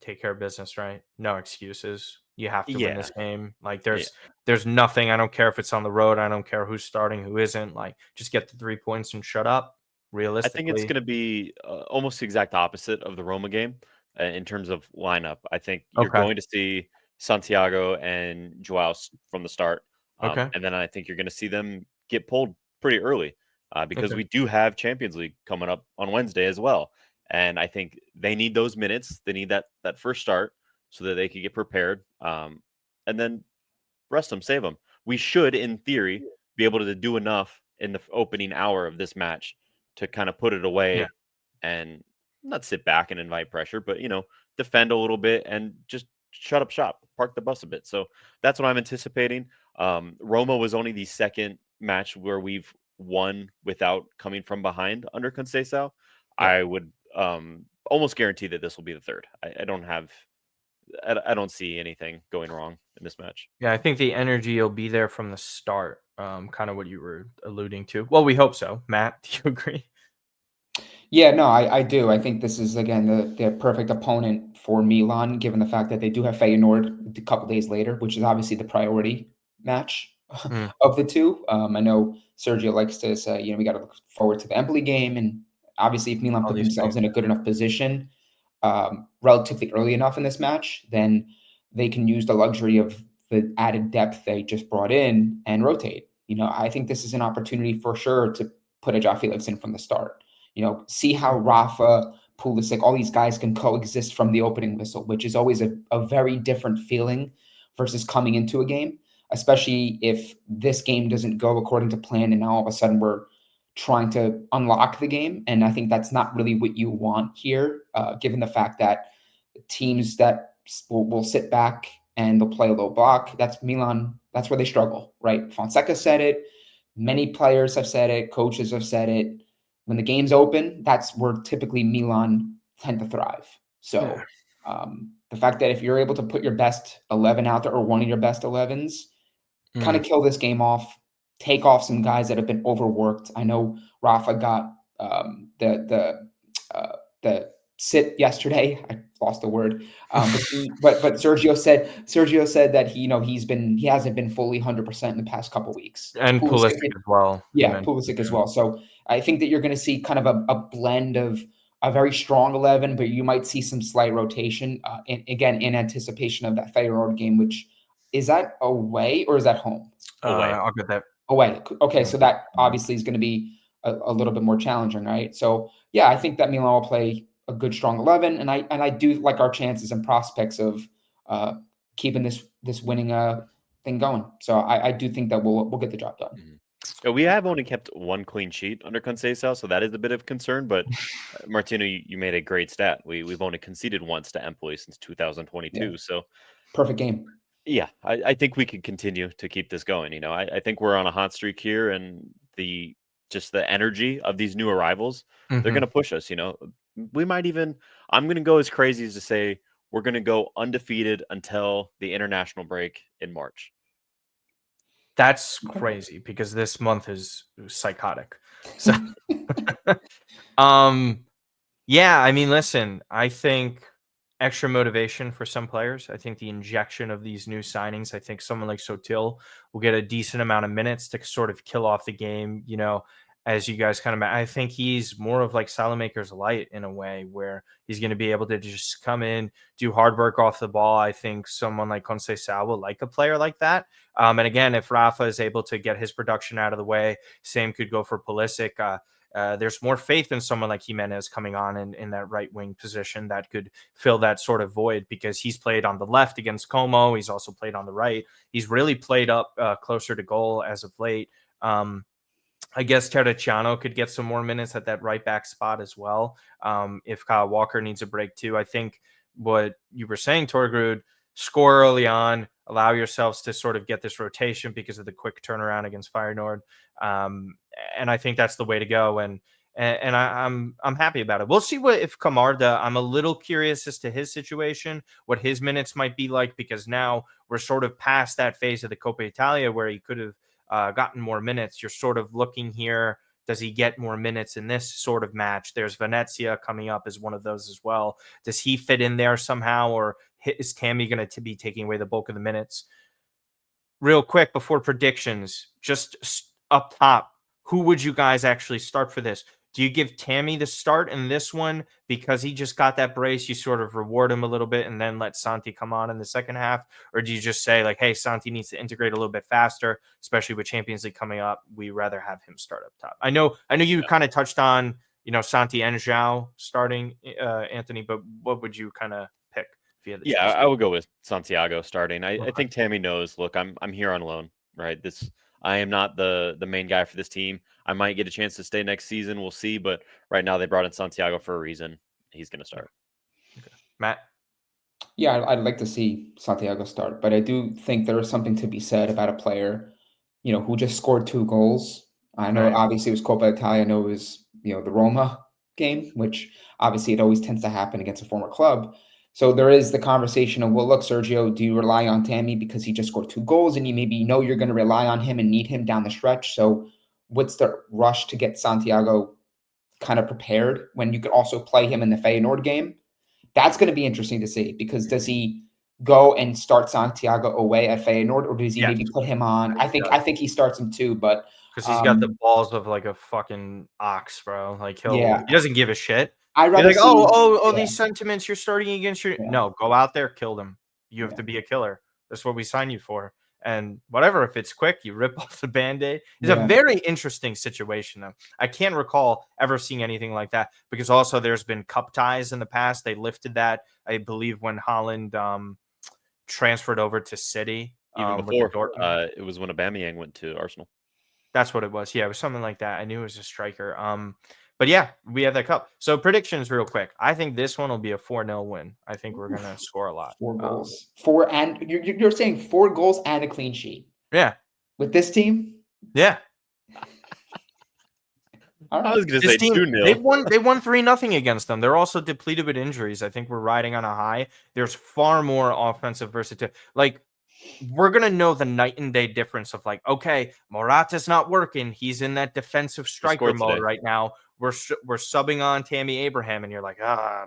Take care of business, right? No excuses. You have to win this game. Like, there's nothing. I don't care if it's on the road. I don't care who's starting, who isn't. Like, just get the 3 points and shut up. Realistically, I think it's going to be almost the exact opposite of the Roma game in terms of lineup. I think you're going to see Santiago and João from the start. And then I think you're going to see them get pulled pretty early because we do have Champions League coming up on Wednesday as well. And I think they need those minutes. They need that first start so that they can get prepared and then rest them, save them. We should, in theory, be able to do enough in the opening hour of this match to kind of put it away and not sit back and invite pressure, but, defend a little bit and just shut up shop, park the bus a bit. So that's what I'm anticipating. Roma was only the second match where we've won without coming from behind under Conceição. I would almost guarantee that this will be the third. I don't see anything going wrong in this match. Yeah, I think the energy will be there from the start. Kind of what you were alluding to. Well, we hope so. Matt, do you agree? Yeah, no, I do. I think this is, again, the perfect opponent for Milan, given the fact that they do have Feyenoord a couple days later, which is obviously the priority match of the two. I know Sergio likes to say, we got to look forward to the Empoli game. And obviously, if Milan put themselves in a good enough position relatively early enough in this match, then they can use the luxury of the added depth they just brought in and rotate. I think this is an opportunity for sure to put a João Felix in from the start. See how Rafa, Pulisic, all these guys can coexist from the opening whistle, which is always a very different feeling versus coming into a game, especially if this game doesn't go according to plan and now all of a sudden we're trying to unlock the game. And I think that's not really what you want here, given the fact that teams that will sit back and they'll play a low block. That's Milan. That's where they struggle, right? Fonseca said it. Many players have said it. Coaches have said it. When the game's open, that's where typically Milan tend to thrive. So the fact that if you're able to put your best 11 out there or one of your best 11s, kind of kill this game off, take off some guys that have been overworked. I know Rafa got the sit yesterday. I lost the word, but Sergio said that he hasn't been fully 100% in the past couple of weeks, and Pulisic as well. Yeah, Pulisic as well. So I think that you're going to see kind of a blend of a very strong 11, but you might see some slight rotation. Again, in anticipation of that Feyenoord game, which is that away or is that home? Away. I'll get that. Away. Okay, so that obviously is going to be a little bit more challenging, right? So yeah, I think that Milan will play a good strong 11, and I do like our chances and prospects of keeping this winning thing going. So I do think that we'll get the job done. Mm-hmm. We have only kept one clean sheet under Conceição, so that is a bit of concern. But Martino, you made a great stat. We've only conceded once to Empoli since 2022. Yeah. So perfect game. Yeah, I think we can continue to keep this going. I think we're on a hot streak here, and the energy of these new arrivals, they're going to push us. We might even. I'm going to go as crazy as to say we're going to go undefeated until the international break in March. That's crazy because this month is psychotic. So, yeah, I mean, listen, I think extra motivation for some players. I think the injection of these new signings, I think someone like Sotil will get a decent amount of minutes to sort of kill off the game, as you guys kind of, I think he's more of like Salamaker's light in a way where he's going to be able to just come in, do hard work off the ball. I think someone like Conceição will like a player like that. And again, if Rafa is able to get his production out of the way, same could go for Pulisic. There's more faith in someone like Jimenez coming on in that right wing position that could fill that sort of void because he's played on the left against Como. He's also played on the right. He's really played up closer to goal as of late. I guess Terracciano could get some more minutes at that right back spot as well. If Kyle Walker needs a break too, I think what you were saying, Torgrud, score early on, allow yourselves to sort of get this rotation because of the quick turnaround against Feyenoord. And I think that's the way to go. And I'm happy about it. We'll see if Camarda, I'm a little curious as to his situation, what his minutes might be like, because now we're sort of past that phase of the Coppa Italia where he could have gotten more minutes. You're sort of looking here. Does he get more minutes in this sort of match? There's Venezia coming up as one of those as well. Does he fit in there somehow, or is Tammy going to be taking away the bulk of the minutes? Real quick before predictions, just up top, who would you guys actually start for this? Do you give Tammy the start in this one because he just got that brace? You sort of reward him a little bit and then let Santi come on in the second half? Or do you just say, like, hey, Santi needs to integrate a little bit faster, especially with Champions League coming up? We rather have him start up top. I know you kind of touched on, Santi and João starting, Anthony, but what would you kind of pick? If you had the choice? I would go with Santiago starting. I think Tammy knows, look, I'm here on loan, right? I am not the main guy for this team. I might get a chance to stay next season. We'll see. But right now they brought in Santiago for a reason. He's going to start. Okay. Matt? Yeah, I'd like to see Santiago start. But I do think there is something to be said about a player, who just scored 2 goals. I know obviously it was Coppa Italia. I know it was, the Roma game, which obviously it always tends to happen against a former club. So there is the conversation of, well, look, Sergio, do you rely on Tammy because he just scored 2 goals and you maybe you're going to rely on him and need him down the stretch? So what's the rush to get Santiago kind of prepared when you could also play him in the Feyenoord game? That's going to be interesting to see, because does he go and start Santiago away at Feyenoord, or does he maybe put him on? I think he starts him too, but because he's got the balls of like a fucking ox, bro. Like he doesn't give a shit. I rather like, these sentiments you're starting against your no, go out there, kill them. You have to be a killer. That's what we sign you for. And whatever, if it's quick, you rip off the Band-Aid. It's a very interesting situation, though. I can't recall ever seeing anything like that, because also there's been cup ties in the past. They lifted that, I believe, when Holland transferred over to City. Even before, it was when Aubameyang went to Arsenal. That's what it was. Yeah, it was something like that. I knew it was a striker. But yeah, we have that cup. So predictions real quick. I think this one will be a 4-0 win. I think we're going to score a lot. 4 goals. And you're saying 4 goals and a clean sheet. Yeah. With this team? Yeah. All right. I was going to say 2-0. They won 3-0 against them. They're also depleted with injuries. I think we're riding on a high. There's far more offensive versatility. Like, we're going to know the night and day difference of, like, okay, Morata's not working. He's in that defensive striker mode right now. We're subbing on Tammy Abraham, and you're like,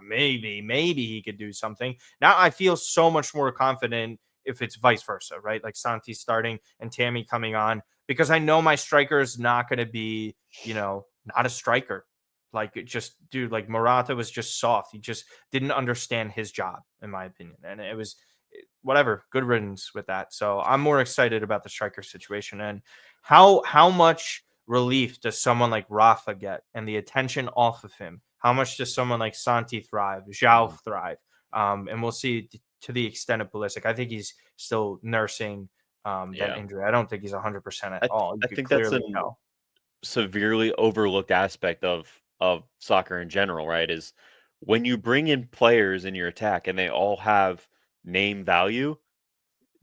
maybe he could do something. Now I feel so much more confident if it's vice versa, right? Like Santi starting and Tammy coming on, because I know my striker is not going to be, not a striker. Like, like Morata was just soft. He just didn't understand his job, in my opinion. And it was whatever, good riddance with that. So I'm more excited about the striker situation, and how much relief does someone like Rafa get and the attention off of him How much does someone like Santi thrive, João thrive? And we'll see to the extent of Pulisic. I think he's still nursing that injury. I don't think he's 100% at all. I think that's a severely overlooked aspect of soccer in general, right? Is when you bring in players in your attack and they all have name value,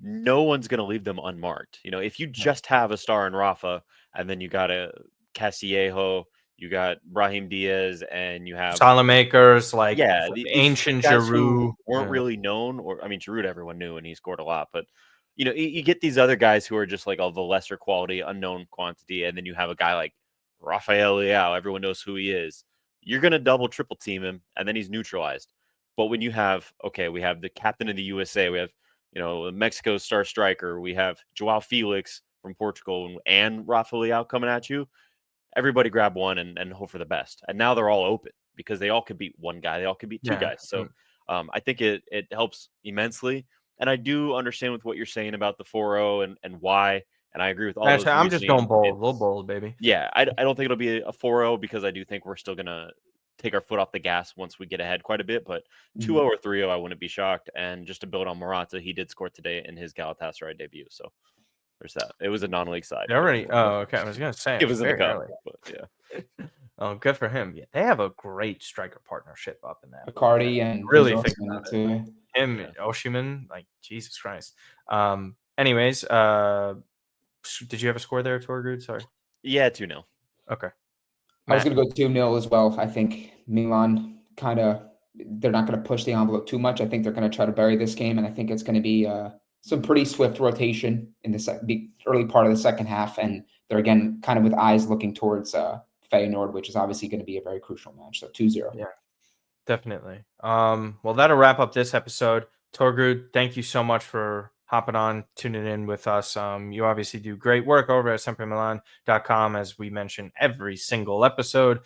no one's going to leave them unmarked. You know, if you just have a star in Rafa and then you got a Castillejo, you got Brahim Diaz, and you have Salamakers, like these ancient guys Giroud who weren't really known, or I mean, Giroud everyone knew and he scored a lot, but you know, you get these other guys who are just like of the lesser quality, unknown quantity, and then you have a guy like Rafael Leao, everyone knows who he is. You're gonna double, triple team him, and then he's neutralized. But when you have we have the captain of the USA, we have Mexico's star striker, we have João Felix from Portugal, and Rafael Leao coming at you. Everybody grab one and hope for the best. And now they're all open because they all could beat one guy. They all could beat two guys. So I think it helps immensely. And I do understand with what you're saying about the 4-0 and why. And I agree with all those. I'm just going bold, a little bold, baby. Yeah, I don't think it'll be a 4-0 because I do think we're still going to take our foot off the gas once we get ahead quite a bit. But 2-0 or 3-0, I wouldn't be shocked. And just to build on Morata, he did score today in his Galatasaray debut. So there's that. It was a non-league side. Already. Oh, okay. I was gonna say it was in the cup, but yeah. Oh, good for him. Yeah, they have a great striker partnership up in that. Bacardi and really think about it. Him, Oshiman, like Jesus Christ. Anyways, did you have a score there, Torgud? Sorry. Yeah, 2-0. Okay. I was gonna go 2-0 as well. I think Milan they're not going to push the envelope too much. I think they're going to try to bury this game, and I think it's going to be some pretty swift rotation in the early part of the second half, and they're again kind of with eyes looking towards Feyenoord, which is obviously going to be a very crucial match. So 2-0. Yeah, definitely. Well, that'll wrap up this episode. Torgud, thank you so much for hopping on, tuning in with us. You obviously do great work over at sempremilan.com, as we mention every single episode,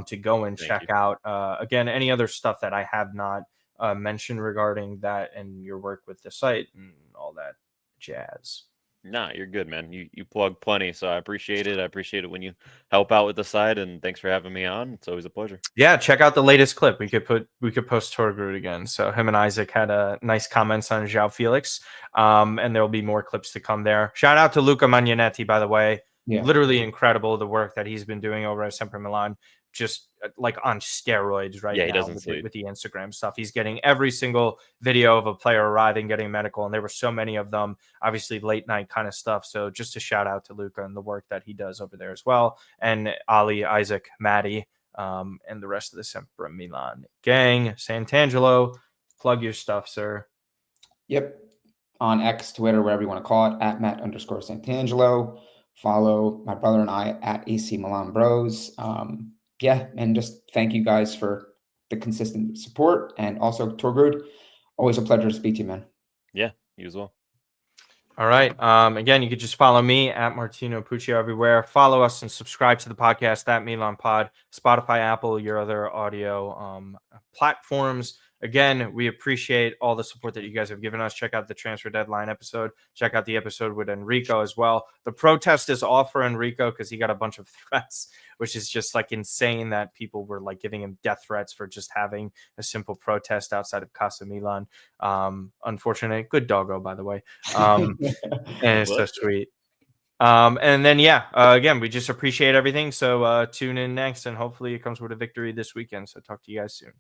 to go and check out. Again, any other stuff that I have not mentioned regarding that and your work with the site and all that jazz. Nah, you're good, man. You plug plenty, so I appreciate it. I appreciate it when you help out with the site, and thanks for having me on. It's always a pleasure. Yeah, check out the latest clip. We could post Torgud again. So him and Isaac had nice comments on João Felix, and there will be more clips to come there. Shout out to Luca Magnanetti, by the way. Yeah. Literally incredible the work that he's been doing over at Sempre Milan. Just like on steroids right now. He doesn't sleep. With the Instagram stuff. He's getting every single video of a player arriving, getting medical, and there were so many of them, obviously late night kind of stuff. So just a shout out to Luca and the work that he does over there as well. And Ali, Isaac, Maddie, and the rest of the Sempre Milan gang. Sant'Angelo, plug your stuff, sir. Yep. On X, Twitter, wherever you want to call it, at Matt_Sant'Angelo. Follow my brother and I at AC Milan Bros. Yeah, and just thank you guys for the consistent support. And also, Torgud, always a pleasure to speak to you, man. Yeah, you as well. All right. Again, you could just follow me at Martino Puccio everywhere. Follow us and subscribe to the podcast at Milan Pod, Spotify, Apple, your other audio platforms. Again, we appreciate all the support that you guys have given us. Check out the transfer deadline episode. Check out the episode with Enrico as well. The protest is off for Enrico because he got a bunch of threats, which is just like insane that people were like giving him death threats for just having a simple protest outside of Casa Milan. Unfortunate. Good doggo, by the way. And it's so sweet. And then, again, we just appreciate everything. So tune in next, and hopefully it comes with a victory this weekend. So talk to you guys soon.